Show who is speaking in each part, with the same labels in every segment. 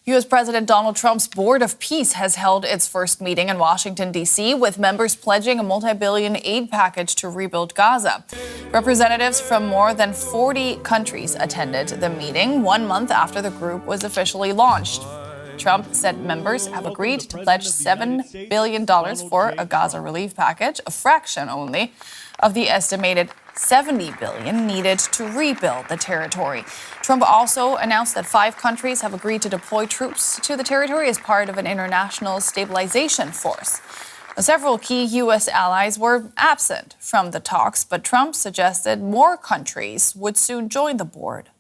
Speaker 1: U.S. President Donald Trump's Board of Peace has held its first meeting in Washington, D.C., with members pledging a multi-billion aid package to rebuild Gaza. Representatives from more than 40 countries attended the meeting 1 month after the group was officially launched. Trump said members have agreed to pledge $7 billion for a Gaza relief package, a fraction only of the estimated $70 billion needed to rebuild the territory. Trump also announced that 5 countries have agreed to deploy troops to the territory as part of an international stabilization force. Several key U.S. allies were absent from the talks, but Trump suggested more countries would soon join the board.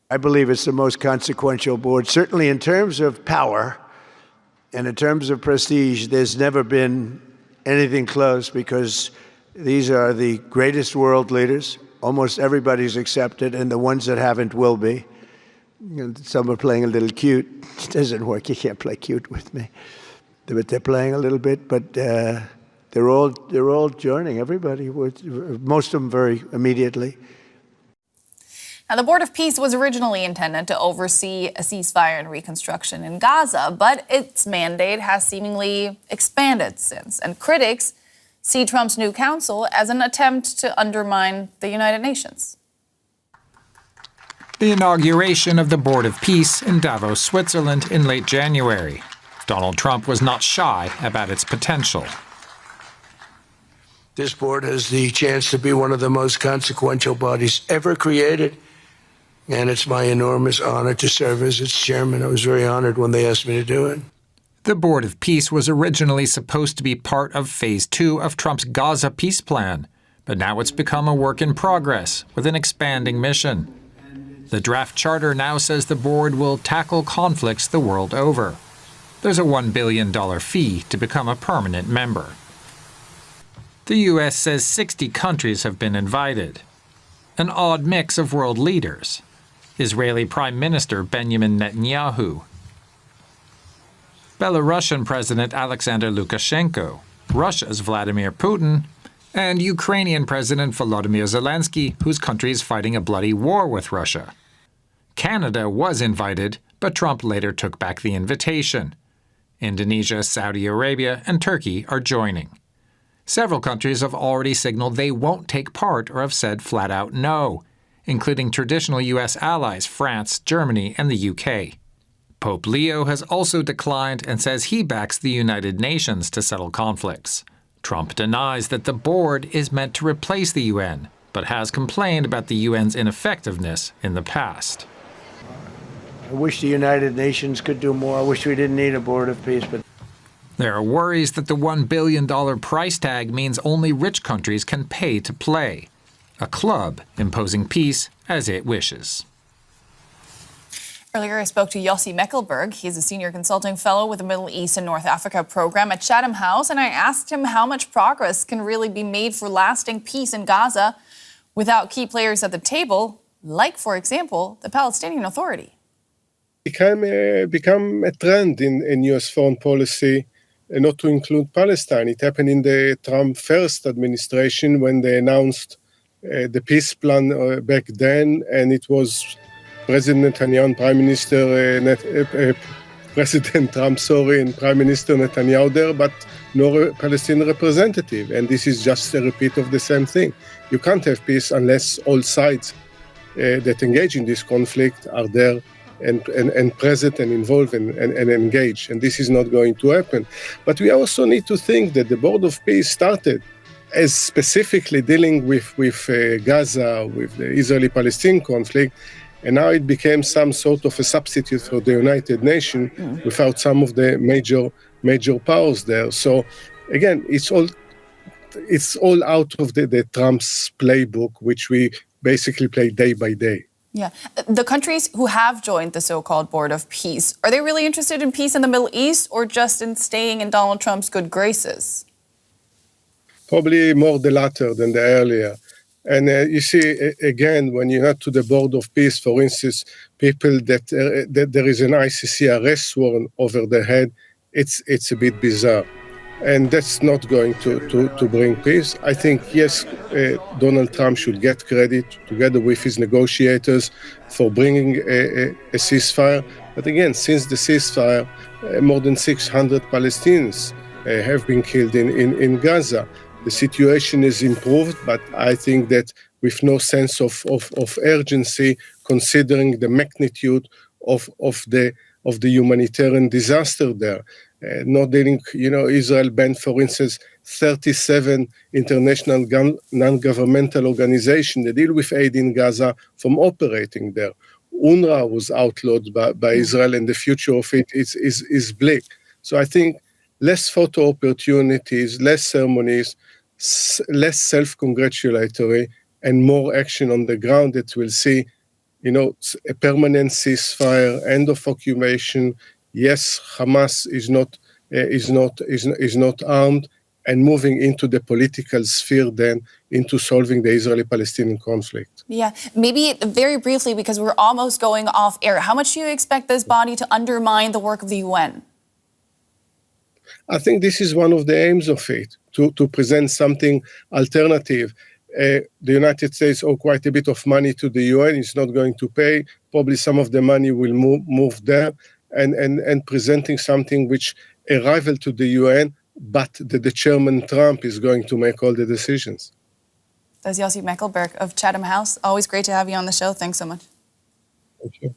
Speaker 2: I believe it's the most consequential board, certainly in terms of power and in terms of prestige. There's never been anything close, because these are the greatest world leaders. Almost everybody's accepted, and the ones that haven't will be. Some are playing a little cute. It doesn't work. You can't play cute with me. But they're playing a little bit. But they're all joining. Everybody, most of them very immediately.
Speaker 1: Now, the Board of Peace was originally intended to oversee a ceasefire and reconstruction in Gaza, but its mandate has seemingly expanded since, and critics see Trump's new council as an attempt to undermine the United Nations.
Speaker 3: The inauguration of the Board of Peace in Davos, Switzerland in late January. Donald Trump was not shy about its potential.
Speaker 4: This board has the chance to be one of the most consequential bodies ever created, and it's my enormous honor to serve as its chairman. I was very honored when they asked me to do it.
Speaker 3: The Board of Peace was originally supposed to be part of Phase 2 of Trump's Gaza peace plan, but now it's become a work in progress with an expanding mission. The draft charter now says the board will tackle conflicts the world over. There's a $1 billion fee to become a permanent member. The U.S. says 60 countries have been invited. An odd mix of world leaders. Israeli Prime Minister Benjamin Netanyahu, Belarusian President Alexander Lukashenko, Russia's Vladimir Putin, and Ukrainian President Volodymyr Zelensky, whose country is fighting a bloody war with Russia. Canada was invited, but Trump later took back the invitation. Indonesia, Saudi Arabia, and Turkey are joining. Several countries have already signaled they won't take part or have said flat-out no, including traditional U.S. allies France, Germany, and the UK. Pope Leo has also declined and says he backs the United Nations to settle conflicts. Trump denies that the board is meant to replace the UN, but has complained about the UN's ineffectiveness in the past.
Speaker 2: I wish the United Nations could do more. I wish we didn't need a Board of Peace. But
Speaker 3: there are worries that the $1 billion price tag means only rich countries can pay to play. A club imposing peace as it wishes.
Speaker 1: Earlier, I spoke to Yossi Mekelberg. He's a senior consulting fellow with the Middle East and North Africa program at Chatham House, and I asked him how much progress can really be made for lasting peace in Gaza without key players at the table, like, for example, the Palestinian Authority.
Speaker 5: Become a trend in U.S. foreign policy not to include Palestine. It happened in the Trump first administration when they announced the peace plan back then, and it was President Netanyahu and President Trump, and Prime Minister Netanyahu there, but no Palestinian representative. And this is just a repeat of the same thing. You can't have peace unless all sides that engage in this conflict are there and present and involved and engaged. And this is not going to happen. But we also need to think that the Board of Peace started as specifically dealing with Gaza, with the Israeli-Palestinian conflict, and now it became some sort of a substitute for the United Nations without some of the major powers there. So again, it's all out of the Trump's playbook, which we basically play day by day.
Speaker 1: Yeah. The countries who have joined the so-called Board of Peace, are they really interested in peace in the Middle East or just in staying in Donald Trump's good graces?
Speaker 5: Probably more the latter than the earlier. And you see, again, when you head to the Board of Peace, for instance, people that there is an ICC arrest warrant over their head, it's a bit bizarre. And that's not going to bring peace. I think, yes, Donald Trump should get credit, together with his negotiators, for bringing a ceasefire. But again, since the ceasefire, more than 600 Palestinians have been killed in Gaza. The situation is improved, but I think that with no sense of urgency, considering the magnitude of the humanitarian disaster there. Not dealing, Israel banned, for instance, 37 international non-governmental organizations that deal with aid in Gaza from operating there. UNRWA was outlawed by Israel, and the future of it is bleak. So I think less photo opportunities, less ceremonies, less self-congratulatory, and more action on the ground that will see, a permanent ceasefire, end of occupation. Yes, Hamas is not armed, and moving into the political sphere, then into solving the Israeli-Palestinian conflict.
Speaker 1: Yeah, maybe very briefly, because we're almost going off air. How much do you expect this body to undermine the work of the UN?
Speaker 5: I think this is one of the aims of it, to present something alternative. The United States owe quite a bit of money to the UN. It's not going to pay. Probably some of the money will move there, and presenting something which a rival to the UN, but the Chairman Trump is going to make all the decisions.
Speaker 1: That's Yossi Mekelberg of Chatham House. Always great to have you on the show. Thanks so much.
Speaker 5: Thank you.